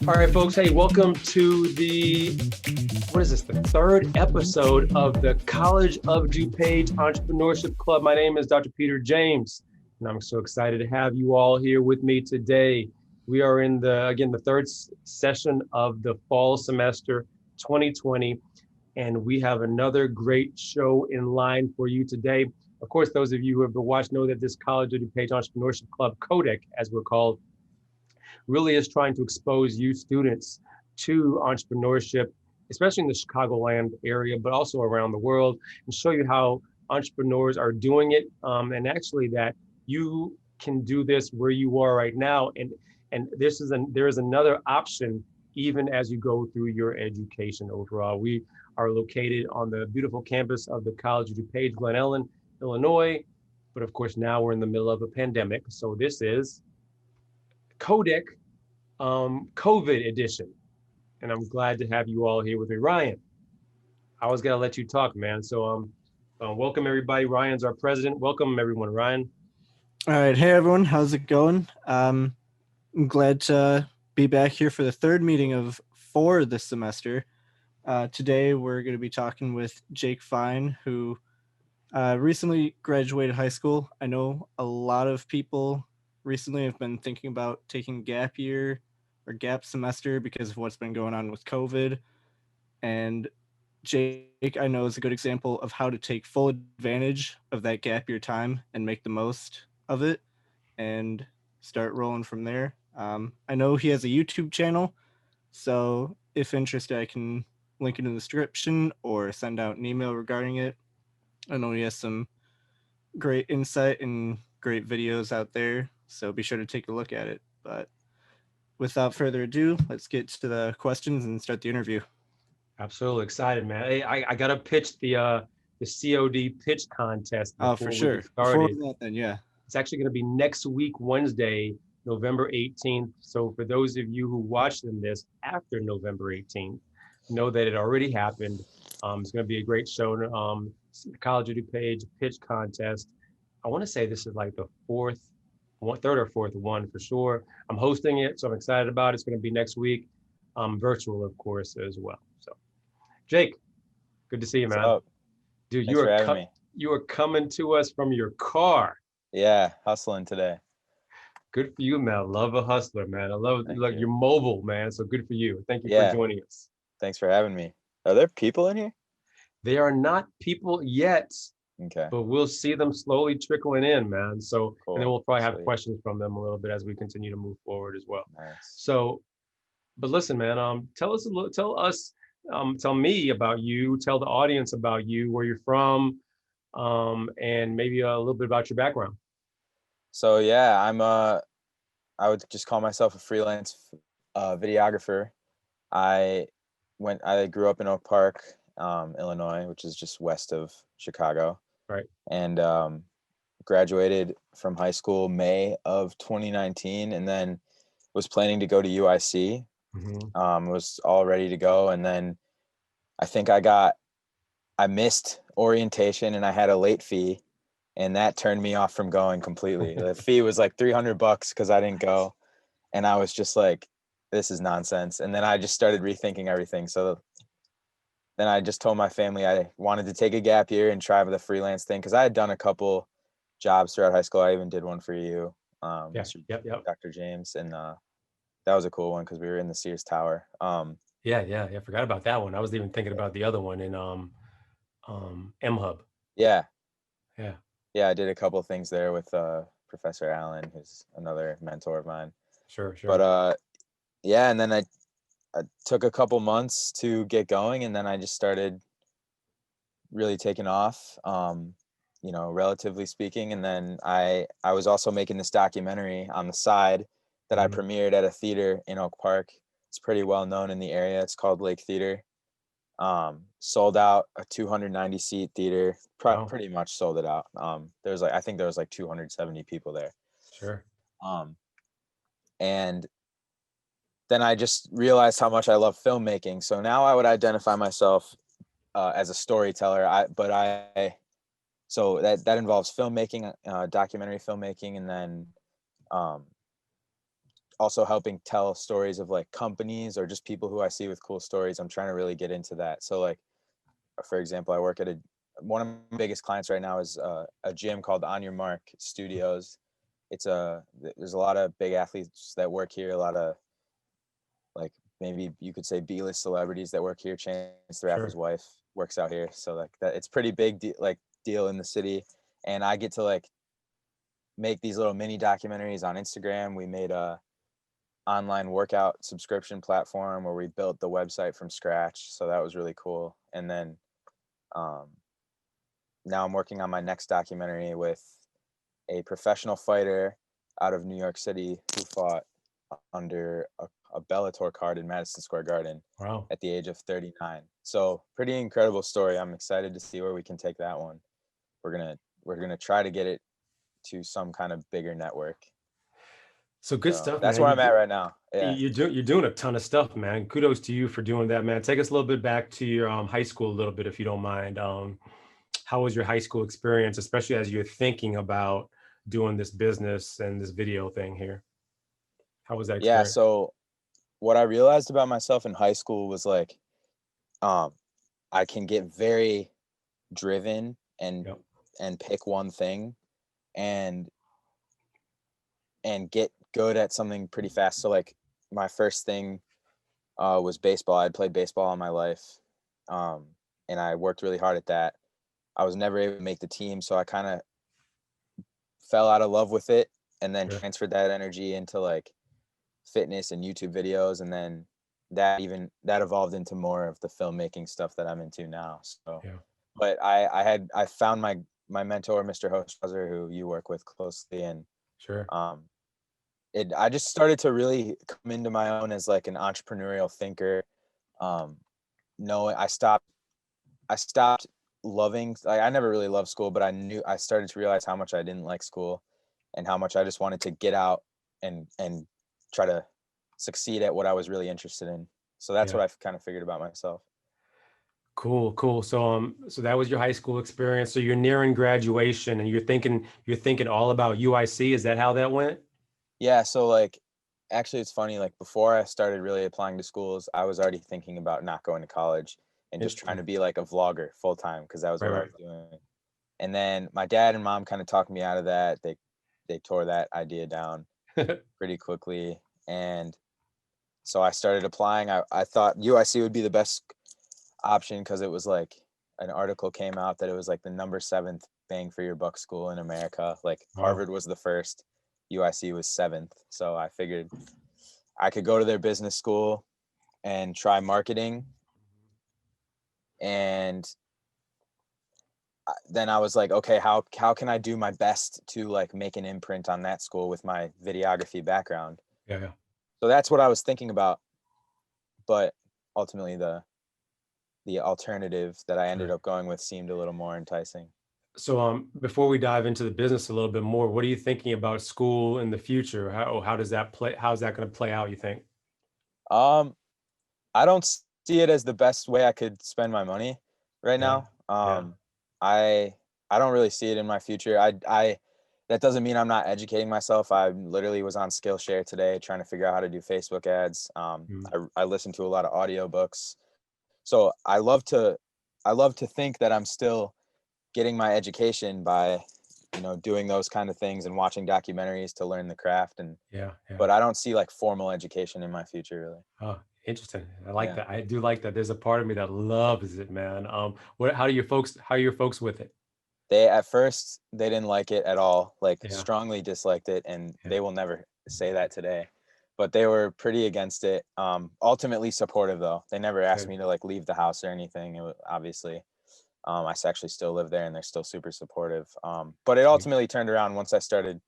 All right, folks. Hey, welcome to the third episode of the College of DuPage Entrepreneurship Club. My name is Dr. Peter James, and I'm so excited to have you all here with me today. We are in the third session of the fall semester 2020, and we have another great show in line for you today. Of course, those of you who have watched know that this College of DuPage Entrepreneurship Club, CODEC, as we're called, really is trying to expose you students to entrepreneurship, especially in the Chicagoland area, but also around the world, and show you how entrepreneurs are doing it, and actually that you can do this where you are right now. And there is another option even as you go through your education overall. We are located on the beautiful campus of the College of DuPage, Glen Ellen, Illinois. But of course, now we're in the middle of a pandemic. So this is CODEC COVID edition. And I'm glad to have you all here with me. Ryan, I was gonna let you talk, man. So welcome everybody. Ryan's our president. Welcome everyone, Ryan. All right. Hey everyone, how's it going? I'm glad to be back here for the third meeting of 4 this semester. Today we're going to be talking with Jake Fine, who recently graduated high school. I know a lot of people recently have been thinking about taking gap year or gap semester because of what's been going on with COVID. And Jake, I know, is a good example of how to take full advantage of that gap year time and make the most of it and start rolling from there. I know he has a YouTube channel, so if interested, I can link it in the description or send out an email regarding it. I know he has some great insight and great videos out there, so be sure to take a look at it. But without further ado, let's get to the questions and start the interview. Absolutely excited, man. Hey, I gotta pitch the COD pitch contest before for we sure. get started. Before that, then yeah. It's actually gonna be next week, Wednesday, November 18th. So for those of you who watched this after November 18th, know that it already happened. It's gonna be a great show. College of DuPage pitch contest. I want to say this is like the third or fourth one for sure. I'm hosting it, so I'm excited about it. It's going to be next week, virtual, of course, as well. So, Jake, good to see you, man. What's up? Dude, Thanks for having me. You are coming to us from your car. Yeah, hustling today. Good for you, man. I love a hustler, man. I love you're mobile, man. So good for you. Thank you for joining us. Thanks for having me. Are there people in here? They are not people yet. Okay. But we'll see them slowly trickling in, man. So, cool. And then we'll probably have questions from them a little bit as we continue to move forward as well. Nice. So, but listen, man, tell me about you, tell the audience about you, where you're from, and maybe a little bit about your background. So yeah, I would just call myself a freelance videographer. I grew up in Oak Park, Illinois, which is just west of Chicago. Right. And graduated from high school May of 2019, and then was planning to go to UIC. Mm-hmm. Was all ready to go, and then I think I missed orientation, and I had a late fee, and that turned me off from going completely. The fee was like $300 because I didn't go, and I was just like, this is nonsense. And then I just started rethinking everything. So then I just told my family I wanted to take a gap year and try the freelance thing, because I had done a couple jobs throughout high school. I even did one for you, Dr. James, and that was a cool one because we were in the Sears Tower. Yeah. I forgot about that one. I was even thinking about the other one in M-Hub. Yeah. I did a couple of things there with Professor Allen, who's another mentor of mine. Sure. But and then I took a couple months to get going, and then I just started really taking off, relatively speaking. And then I was also making this documentary on the side that I premiered at a theater in Oak Park. It's pretty well known in the area. It's called Lake Theater. Sold out, a 290 seat theater, pretty much sold it out. I think there was like 270 people there. Sure. And then I just realized how much I love filmmaking. So now I would identify myself as a storyteller. So that involves filmmaking, documentary filmmaking, and then also helping tell stories of like companies or just people who I see with cool stories. I'm trying to really get into that. So like, for example, I work at one of my biggest clients right now is a gym called On Your Mark Studios. There's a lot of big athletes that work here, a lot of like maybe you could say B-list celebrities that work here. Chance the Rapper's wife works out here, so like that it's pretty big deal in the city. And I get to like make these little mini documentaries on Instagram. We made a online workout subscription platform where we built the website from scratch, so that was really cool. And then now I'm working on my next documentary with a professional fighter out of New York City who fought under a Bellator card in Madison Square Garden at the age of 39. So pretty incredible story. I'm excited to see where we can take that one. We're gonna try to get it to some kind of bigger network. So good stuff, that's man. where I'm at right now. Yeah. You're doing a ton of stuff, man. Kudos to you for doing that, man. Take us a little bit back to your high school a little bit, if you don't mind. How was your high school experience, especially as you're thinking about doing this business and this video thing here? How was that experience? Yeah, so what I realized about myself in high school was like, I can get very driven and pick one thing and get good at something pretty fast. So like my first thing was baseball. I'd played baseball all my life, and I worked really hard at that. I was never able to make the team, so I kind of fell out of love with it and then transferred that energy into like fitness and YouTube videos, and then that evolved into more of the filmmaking stuff that I'm into now. So but I found my mentor, Mr. Hochhauser, who you work with closely, and I just started to really come into my own as like an entrepreneurial thinker. I stopped loving, like I never really loved school, but I started to realize how much I didn't like school and how much I just wanted to get out and try to succeed at what I was really interested in. So that's what I've kind of figured about myself. Cool. So that was your high school experience. So you're nearing graduation and you're thinking all about UIC. Is that how that went? Yeah. So like, actually it's funny, like before I started really applying to schools, I was already thinking about not going to college and just trying to be like a vlogger full time, because that was what I was doing. And then my dad and mom kind of talked me out of that. They tore that idea down pretty quickly. And so I started applying. I thought UIC would be the best option because it was like an article came out that it was like the number 7th bang for your buck school in America. Like Harvard was the first, UIC was 7th. So I figured I could go to their business school and try marketing. And then I was like, okay, how can I do my best to like make an imprint on that school with my videography background? Yeah. So that's what I was thinking about. But ultimately the alternative that I ended up going with seemed a little more enticing. So before we dive into the business a little bit more, what are you thinking about school in the future? How does that play? How's that going to play out, you think? I don't see it as the best way I could spend my money right now. I don't really see it in my future. That doesn't mean I'm not educating myself. I literally was on Skillshare today trying to figure out how to do Facebook ads. I listen to a lot of audiobooks. So I love to think that I'm still getting my education by, doing those kind of things and watching documentaries to learn the craft. And but I don't see like formal education in my future really. Oh, interesting. I like that. I do like that. There's a part of me that loves it, man. How are your folks with it? At first they didn't like it at all, like strongly disliked it, and they will never say that today. But they were pretty against it. Ultimately supportive though. They never asked me to like leave the house or anything. It was, obviously, I actually still live there and they're still super supportive. But it ultimately turned around once I started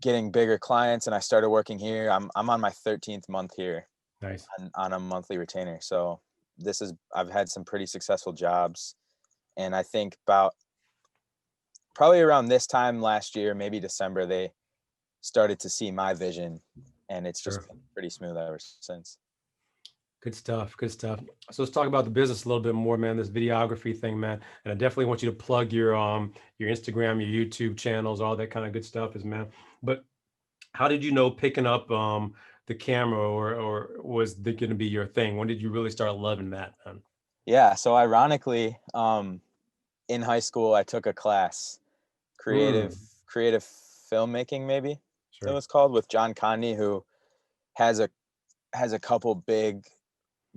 getting bigger clients and I started working here. I'm on my 13th month here. Nice. On a monthly retainer. So I've had some pretty successful jobs. And I think about probably around this time last year, maybe December, they started to see my vision, and it's just been pretty smooth ever since. Good stuff. So let's talk about the business a little bit more, man. This videography thing, man. And I definitely want you to plug your Instagram, your YouTube channels, all that kind of good stuff, man. But how did you know picking up the camera, or was that going to be your thing? When did you really start loving that, man? Yeah. So ironically, in high school, I took a class, creative Mm, creative filmmaking, maybe it sure. was called, with John Condy, who has a couple big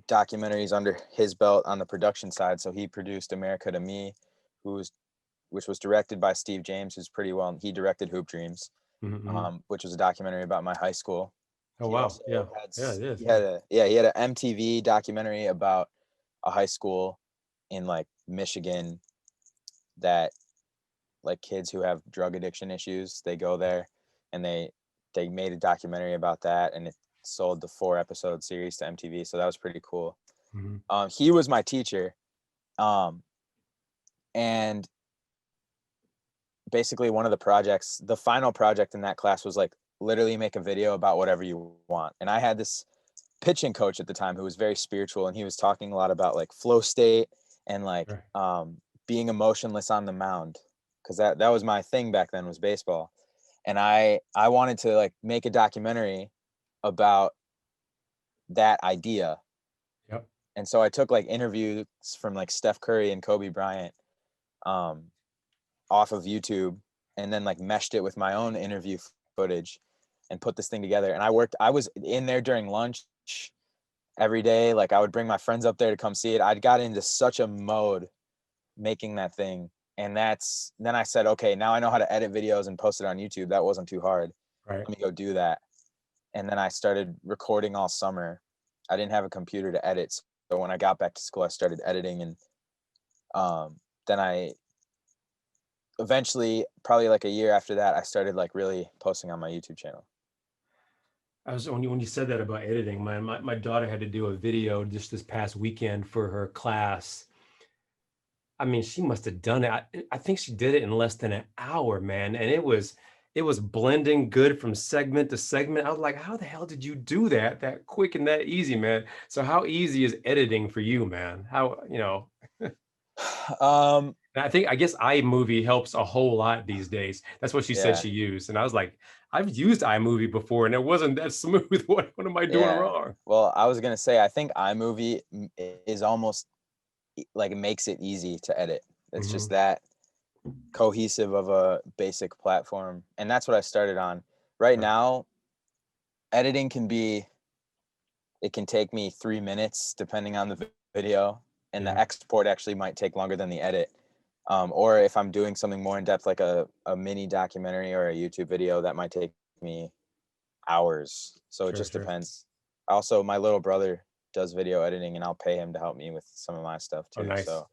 documentaries under his belt on the production side. So he produced America to Me, which was directed by Steve James, who's pretty well. He directed Hoop Dreams, Mm-hmm. which was a documentary about my high school. Oh, He wow. also Yeah. had Yeah, it is. he Yeah. had a yeah he had an MTV documentary about a high school in like Michigan that, like, kids who have drug addiction issues, they go there, and they made a documentary about that, and it sold the 4-episode series to MTV. So that was pretty cool. Mm-hmm. He was my teacher, um, and basically one of the projects, the final project in that class, was like literally make a video about whatever you want. And I had this pitching coach at the time who was very spiritual, and he was talking a lot about like flow state and like Sure. being emotionless on the mound, because that was my thing back then, was baseball. And I wanted to like make a documentary about that idea. Yep. And so I took like interviews from like Steph Curry and Kobe Bryant, um, off of YouTube, and then like meshed it with my own interview footage and put this thing together. And I was in there during lunch every day. Like, I would bring my friends up there to come see it. I'd got into such a mode making that thing. And then I said, okay, now I know how to edit videos and post it on YouTube. That wasn't too hard. Right. Let me go do that. And then I started recording all summer. I didn't have a computer to edit. So when I got back to school, I started editing. And then I eventually, probably like a year after that, I started like really posting on my YouTube channel. I was when you said that about editing, man, my daughter had to do a video just this past weekend for her class. I mean, she must have done it. I think she did it in less than an hour, man. And it was blending good from segment to segment. I was like, how the hell did you do that quick and that easy, man? So how easy is editing for you, man? How. Um, I guess iMovie helps a whole lot these days. That's what she said yeah, she used. And I was like, I've used iMovie before and it wasn't that smooth. What am I doing yeah. wrong? Well, I was gonna say, I think iMovie is almost like, it makes it easy to edit. It's just Hmm. that cohesive of a basic platform, and that's what I started on. Right Right. now, editing it can take me 3 minutes depending on the video, and the Yeah. export actually might take longer than the edit. Or if I'm doing something more in depth, like a mini documentary or a YouTube video, that might take me hours. So it Sure, just sure. depends. Also, my little brother does video editing, and I'll pay him to help me with some of my stuff Oh, too. nice. So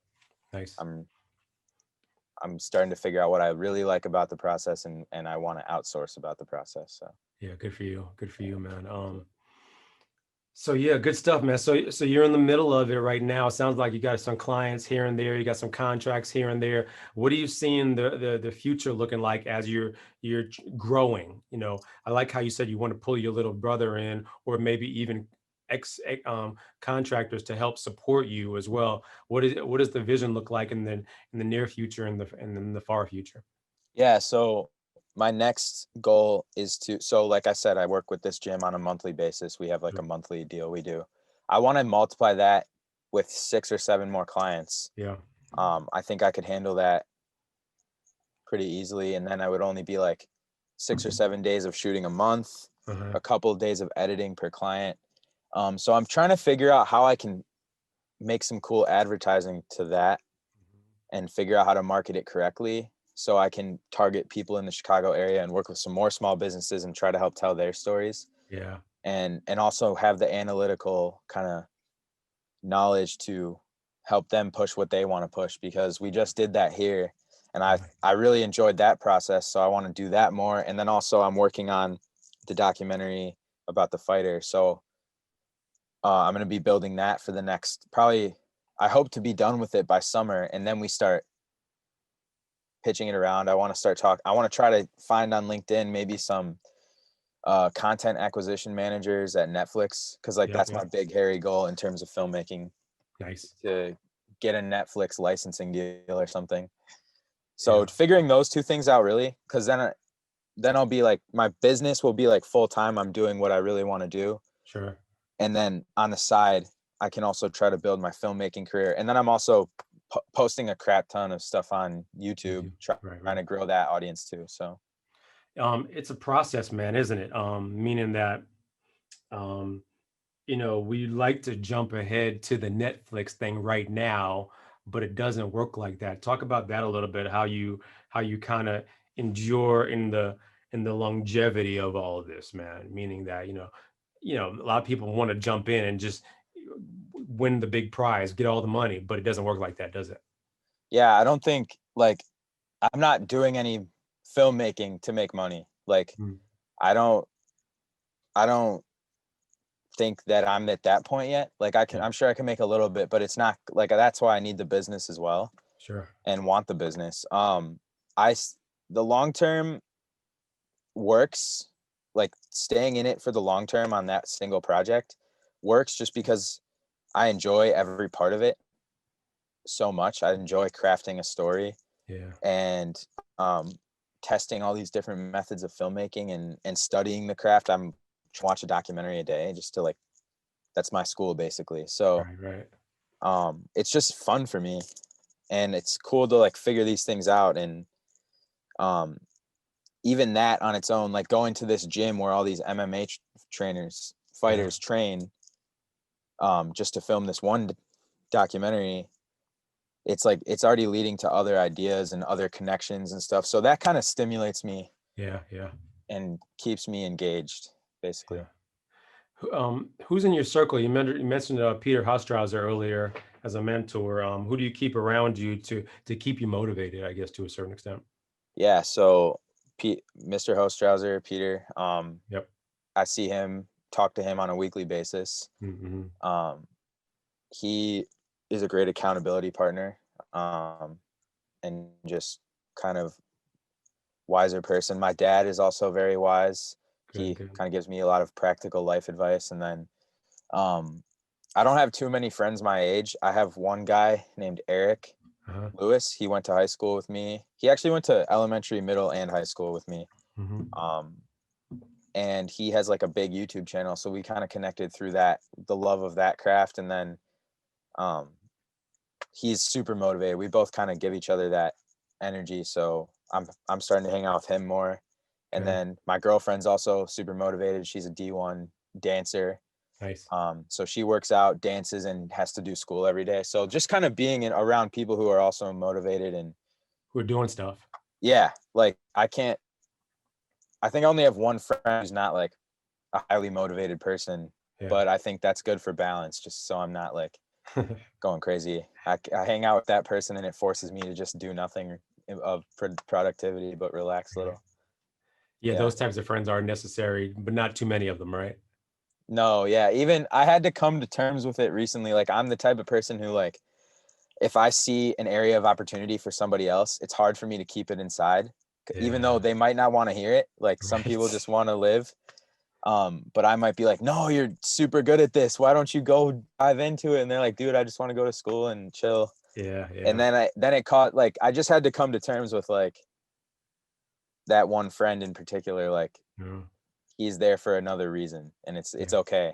Nice. I'm I'm starting to figure out what I really like about the process, and I want to outsource about the process. So Yeah, good for you. Good for you, man. thank you. So yeah, good stuff, man. So you're in the middle of it right now. Sounds like you got some clients here and there. You got some contracts here and there. What are you seeing the future looking like as you're growing? I like how you said you want to pull your little brother in, or maybe even contractors to help support you as well. What does the vision look like in the near future and in the far future? Yeah. So my next goal is so like I said, I work with this gym on a monthly basis. We have like a Sure. monthly deal we do. I want to multiply that with 6 or 7 more clients. Yeah. I think I could handle that pretty easily. And then I would only be like 6 or 7 days of shooting a month, Uh-huh. a couple of days of editing per client. So I'm trying to figure out how I can make some cool advertising to that, and figure out how to market it correctly, so I can target people in the Chicago area and work with some more small businesses and try to help tell their stories, Yeah. and also have the analytical kind of knowledge to help them push what they want to push, because we just did that here, and I really enjoyed that process, so I want to do that more. And then also I'm working on the documentary about the fighter, so I'm going to be building that for the next, probably, I hope to be done with it by summer, and then we start pitching it around. I want to I want to try to find on LinkedIn maybe some content acquisition managers at Netflix, because like Yep. that's my Yep. big hairy goal in terms of filmmaking, Nice. to get a Netflix licensing deal or something. So Yeah. figuring those two things out, really, because then then I'll be like, my business will be like full time. I'm doing what I really want to do. Sure. And then on the side, I can also try to build my filmmaking career. And then I'm also posting a crap ton of stuff on YouTube, trying to grow that audience too. So it's a process, man, isn't it? Meaning that, you know, we like to jump ahead to the Netflix thing right now, but it doesn't work like that. Talk about that a little bit, how you kind of endure in the longevity of all of this, man. Meaning that, a lot of people want to jump in and just win the big prize, get all the money, but it doesn't work like that, does it? Yeah, I don't think, like, I'm not doing any filmmaking to make money. Like, I don't think that I'm at that point yet. Like, I'm sure I can make a little bit, but it's not like, that's why I need the business as well. Sure. And want the business. The long term works, like staying in it for the long term on that single project works, just because I enjoy every part of it so much. I enjoy crafting a story, and testing all these different methods of filmmaking and studying the craft. I'm watch a documentary a day just to, like, that's my school basically. So it's just fun for me, and it's cool to, like, figure these things out. And even that on its own, like going to this gym where all these MMA fighters train, just to film this one documentary, it's like, it's already leading to other ideas and other connections and stuff. So that kind of stimulates me. Yeah. And keeps me engaged, basically. Who's in your circle? You mentioned Peter Haustrauser earlier as a mentor. Who do you keep around you to keep you motivated, I guess, to a certain extent? Yeah. So Mr. Haustrauser, Peter, I see him, talk to him on a weekly basis. He is a great accountability partner, and just kind of wiser person. My dad is also very wise. He kind of gives me a lot of practical life advice. And then I don't have too many friends my age. I have one guy named Eric Lewis. He went to high school with me. He actually went to elementary, middle, and high school with me. And he has like a big YouTube channel. So we kind of connected through that, the love of that craft. And then he's super motivated. We both kind of give each other that energy. So I'm starting to hang out with him more. And then my girlfriend's also super motivated. She's a D1 dancer. Nice. So she works out, dances, and has to do school every day. So just kind of being around people who are also motivated and who are doing stuff. Yeah. Like, I think I only have one friend who's not like a highly motivated person, but I think that's good for balance, just so I'm not like going crazy. I hang out with that person and it forces me to just do nothing of productivity, but relax a little. Yeah, those types of friends are necessary, but not too many of them, right? No, yeah. Even I had to come to terms with it recently. Like, I'm the type of person who, like, if I see an area of opportunity for somebody else, it's hard for me to keep it inside, even though they might not want to hear it. Like, some people just want to live. But I might be like, no, you're super good at this. Why don't you go dive into it? And they're like, dude, I just want to go to school and chill. Yeah. And then it caught, like, I just had to come to terms with, like, that one friend in particular. Like, he's there for another reason, and it's okay.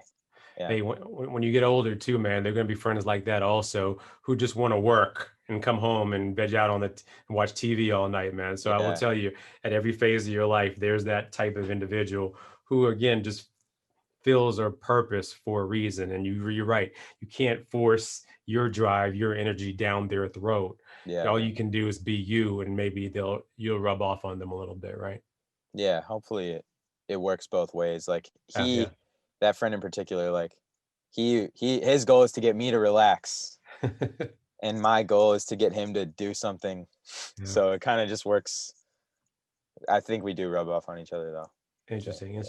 Yeah. Hey, when you get older too, man, they're going to be friends like that also, who just want to work and come home and veg out and watch TV all night, man. So I will tell you, at every phase of your life, there's that type of individual who, again, just feels a purpose for a reason. And you're right. You can't force your drive, your energy down their throat. Yeah. All you can do is be you, and maybe you'll rub off on them a little bit, right? Yeah. Hopefully it works both ways. Like, that friend in particular, like, his goal is to get me to relax. And my goal is to get him to do something. So it kind of just works. I think we do rub off on each other, though. Interesting.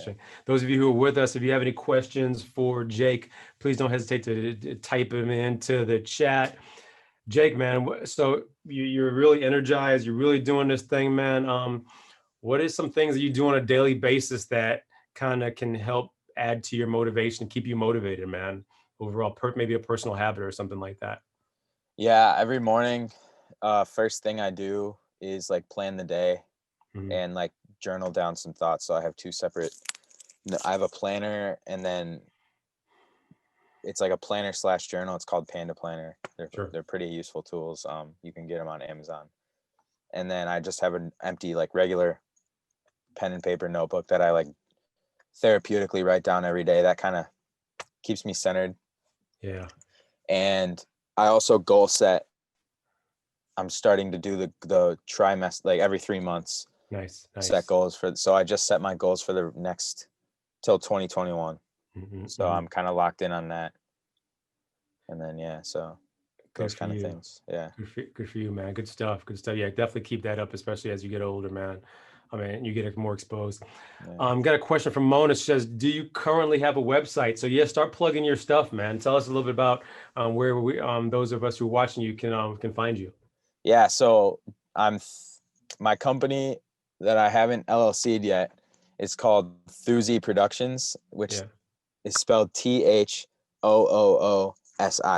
Those of you who are with us, if you have any questions for Jake, please don't hesitate to type them into the chat. Jake, man, so you're really energized. You're really doing this thing, man. What is some things that you do on a daily basis that kind of can help add to your motivation, keep you motivated, man? Overall, maybe a personal habit or something like that. Yeah, every morning, first thing I do is, like, plan the day and, like, journal down some thoughts. So I have two separate, I have a planner, and then it's like a planner / journal. It's called Panda Planner. They're pretty useful tools. You can get them on Amazon. And then I just have an empty, like, regular pen and paper notebook that I like therapeutically write down every day. That kind of keeps me centered. Yeah. And I also goal set. I'm starting to do the trimester, like every 3 months. Nice. Set goals so I just set my goals for the next till 2021. So I'm kind of locked in on that. And then, yeah, so those kind of things. Yeah. Good for you, man. Good stuff. Yeah, definitely keep that up, especially as you get older, man. I mean, you get more exposed. Yeah. Got a question from Mona. She says, do you currently have a website? So yeah, start plugging your stuff, man. Tell us a little bit about where we, those of us who are watching you can find you. Yeah. So my company that I haven't LLC'd yet is called Thuzy Productions, which is spelled THOOOSI.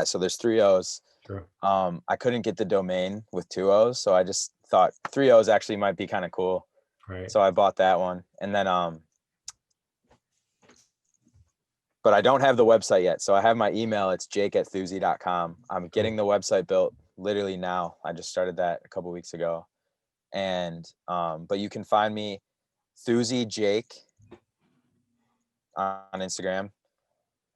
So there's 3 O's. Sure. I couldn't get the domain with 2 O's, so I just thought 3 O's actually might be kind of cool. Right. So I bought that one. And then but I don't have the website yet. So I have my email. It's jake@thuzy.com. I'm getting the website built literally now. I just started that a couple weeks ago. And but you can find me Thuzy Jake on Instagram.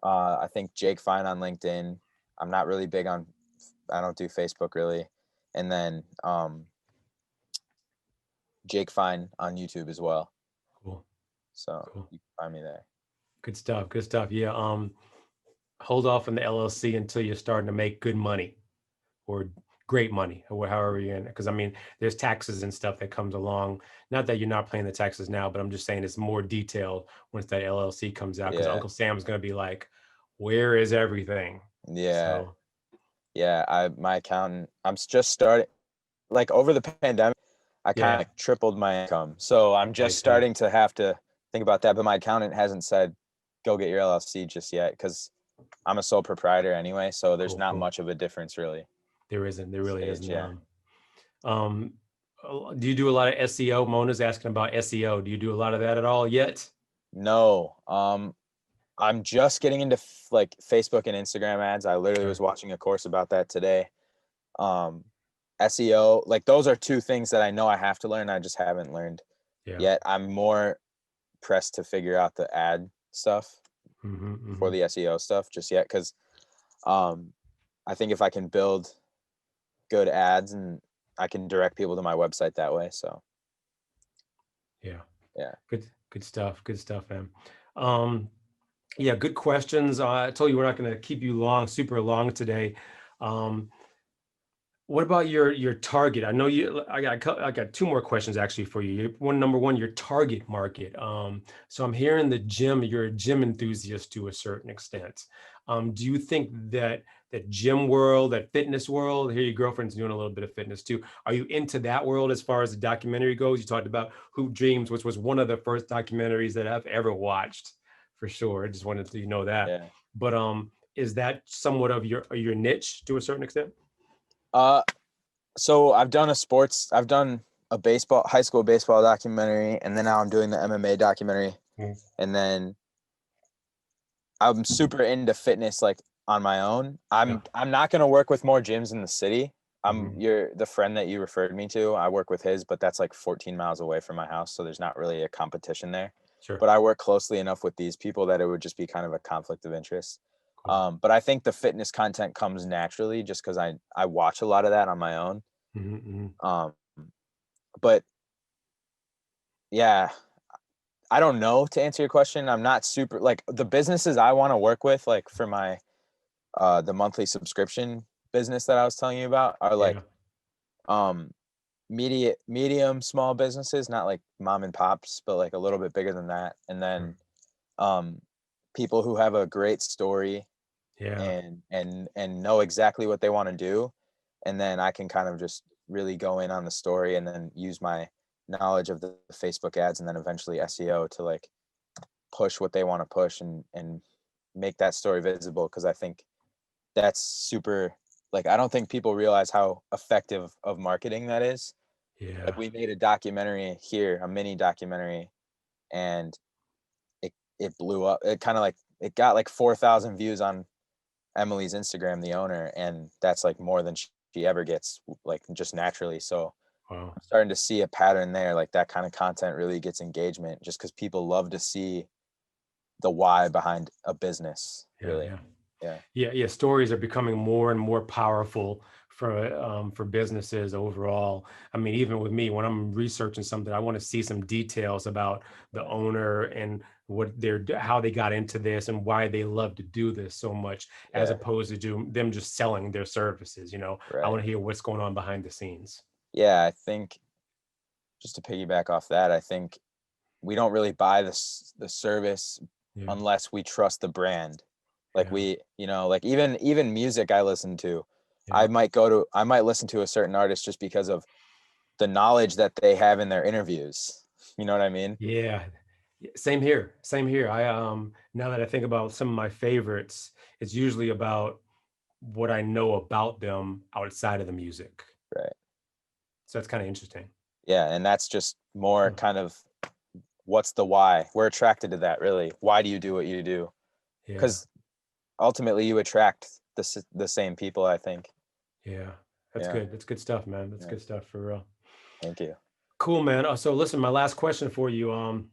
I think Jake Fine on LinkedIn. I'm not really big on, I don't do Facebook really. And then Jake Fine on YouTube as well. Cool. So you can find me there. Good stuff. Yeah. Hold off on the LLC until you're starting to make good money or great money, or however you're in it. Because I mean, there's taxes and stuff that comes along. Not that you're not paying the taxes now, but I'm just saying it's more detailed once that LLC comes out. Because Uncle Sam's going to be like, where is everything? Yeah. So. Yeah. My accountant, I'm just starting, like, over the pandemic, I kind of tripled my income. So I'm just starting to have to think about that. But my accountant hasn't said, go get your LLC just yet, because I'm a sole proprietor anyway. So there's not much of a difference really. There really isn't. Yeah. Do you do a lot of SEO? Mona's asking about SEO. Do you do a lot of that at all yet? No. I'm just getting into like Facebook and Instagram ads. I literally was watching a course about that today. SEO, like, those are 2 things that I know I have to learn. I just haven't learned yet. I'm more pressed to figure out the ad stuff for the SEO stuff just yet. Cause I think if I can build good ads, and I can direct people to my website that way. So yeah. Good stuff, man. Yeah, good questions. I told you we're not going to keep you super long today. What about your target? I know I got 2 more questions actually for you. Number one, your target market. So I'm hearing the gym. You're a gym enthusiast to a certain extent. Do you think that gym world, that fitness world? Here, your girlfriend's doing a little bit of fitness too. Are you into that world as far as the documentary goes? You talked about Hoop Dreams, which was one of the first documentaries that I've ever watched, for sure. I just wanted to know that. Yeah. But is that somewhat of your niche to a certain extent? So I've done a high school baseball documentary, and then now I'm doing the MMA documentary. And then I'm super into fitness, like, on my own. I'm not going to work with more gyms in the city. You're the friend that you referred me to. I work with his, but that's like 14 miles away from my house. So there's not really a competition there. Sure. But I work closely enough with these people that it would just be kind of a conflict of interest. Cool. But I think the fitness content comes naturally just because I watch a lot of that on my own. But yeah, I don't know, to answer your question. I'm not super, like, the businesses I want to work with, like, for my the monthly subscription business that I was telling you about, are like medium small businesses, not like mom and pops, but like a little bit bigger than that. And then people who have a great story and know exactly what they want to do. And then I can kind of just really go in on the story and then use my knowledge of the Facebook ads and then eventually SEO to, like, push what they want to push and make that story visible. Cause I think that's super, like, I don't think people realize how effective of marketing that is. Yeah. Like we made a documentary here, a mini documentary, and it blew up. It kind of like it got like 4,000 views on Emily's Instagram, the owner, and that's like more than she ever gets, like just naturally. So Wow. I'm starting to see a pattern there. Like that kind of content really gets engagement, just because people love to see the why behind a business. Yeah. Really, Yeah. yeah, Yeah. Stories are becoming more and more powerful for businesses overall. I mean, even with me, when I'm researching something, I want to see some details about the right, owner and how they got into this and why they love to do this so much, as yeah, opposed to them just selling their services. I right, want to hear what's going on behind the scenes. yeah. I think just to piggyback off that, I think we don't really buy the service Yeah. unless we trust the brand. Like Yeah. we, like even music I listen to, Yeah. I might listen to a certain artist just because of the knowledge that they have in their interviews. You know what I mean? Yeah. Same here. Same here. Now that I think about some of my favorites, it's usually about what I know about them outside of the music. Right. So that's kind of interesting. Yeah, and that's just more Hmm. kind of what's the why? We're attracted to that, really. Why do you do what you do? Yeah. Because ultimately you attract the same people, I think. Yeah. That's Yeah. good. That's good stuff, man. That's Yeah. good stuff for real. Thank you. Cool, man. So listen, my last question for you.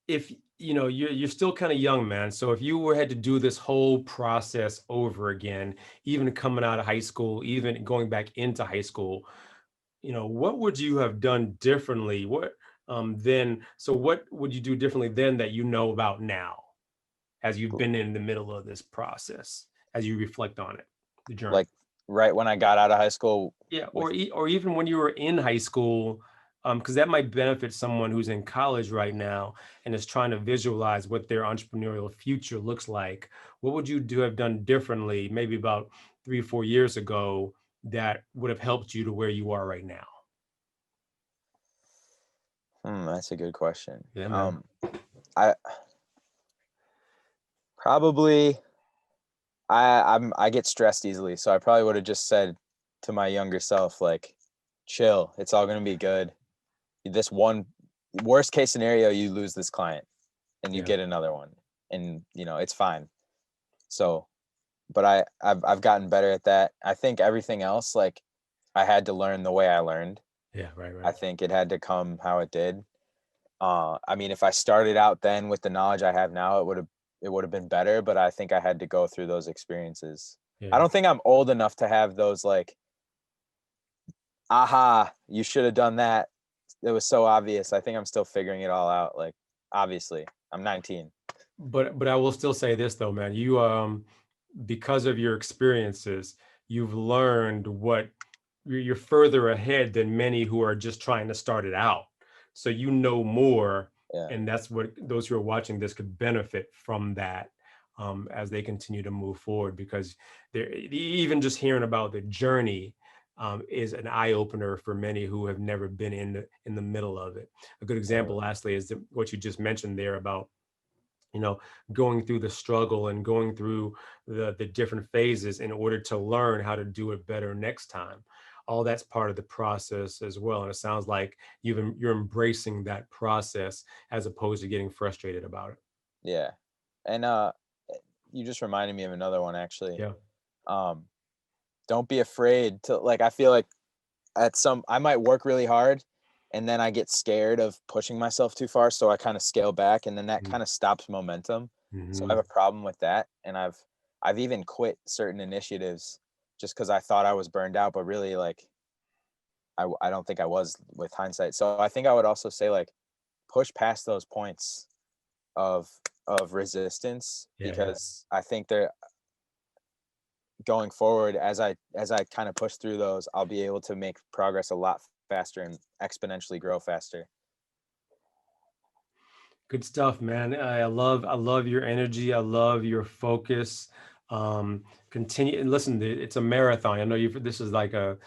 If you're still kind of young, man. So if you had to do this whole process over again, even coming out of high school, even going back into high school, what would you have done differently? What would you do differently then that you know about now, as you've been in the middle of this process, as you reflect on it, the journey? Like right when I got out of high school Yeah, with or even when you were in high school, because that might benefit someone who's in college right now and is trying to visualize what their entrepreneurial future looks like. What would you have done differently, maybe about 3 or 4 years ago, that would have helped you to where you are right now? that's a good question. Yeah, man. I probably I get stressed easily, so I probably would have just said to my younger self, like, chill, it's all gonna be good. This one worst case scenario, you lose this client and you Yeah. get another one, and it's fine. So, but I've gotten better at that. I think everything else, like, I had to learn the way I learned. Yeah. Right. I Right. think it had to come how it did. I mean, if I started out then with the knowledge I have now, it would have been better, but I think I had to go through those experiences. I Yeah. don't think I'm old enough to have those, like, aha, you should have done that. It was so obvious. I think I'm still figuring it all out. Like, obviously, I'm 19. But I will still say this though, man. You because of your experiences, you've learned what you're further ahead than many who are just trying to start it out. So you know more, Yeah. and that's what those who are watching this could benefit from that, as they continue to move forward. Because they're even just hearing about the journey, is an eye opener for many who have never been in the middle of it. A good example, Totally. lastly, is what you just mentioned there about you know going through the struggle and going through the different phases in order to learn how to do it better next time. All that's part of the process as well, and it sounds like you're embracing that process as opposed to getting frustrated about it. Yeah. And you just reminded me of another one actually. Yeah. Um, don't be afraid to, like, I feel like I might work really hard and then I get scared of pushing myself too far, so I kind of scale back, and then that kind of stops momentum. So I Mm-hmm. have a problem with that, and I've even quit certain initiatives just because I thought I was burned out, but really, like, I don't think I was with hindsight. So I think I would also say, like, push past those points of resistance, Yeah. Yeah. because I think they're going forward, as I kind of push through those, I'll be able to make progress a lot faster and exponentially grow faster. Good stuff, man. I love your energy. I love your focus. Continue and listen. It's a marathon. I know you. This is like a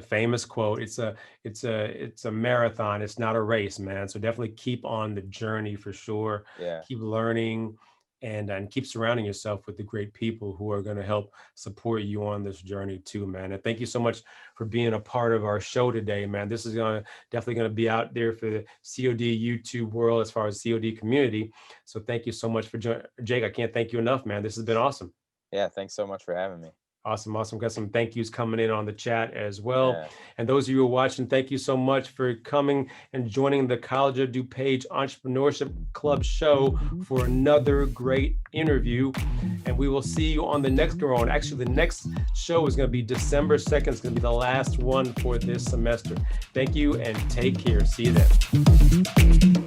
famous quote. It's a marathon. It's not a race, man. So definitely keep on the journey for sure. Yeah. Keep learning, and keep surrounding yourself with the great people who are going to help support you on this journey too, man. And thank you so much for being a part of our show today, man. This is definitely going to be out there for the COD YouTube world as far as COD community. So thank you so much for joining, Jake. I can't thank you enough, man. This has been awesome. Yeah, thanks so much for having me. Awesome. Got some thank yous coming in on the chat as well. Yeah. And those of you who are watching, thank you so much for coming and joining the College of DuPage Entrepreneurship Club show for another great interview. And we will see you on the next go on. Actually, the next show is going to be December 2nd. It's going to be the last one for this semester. Thank you and take care. See you then.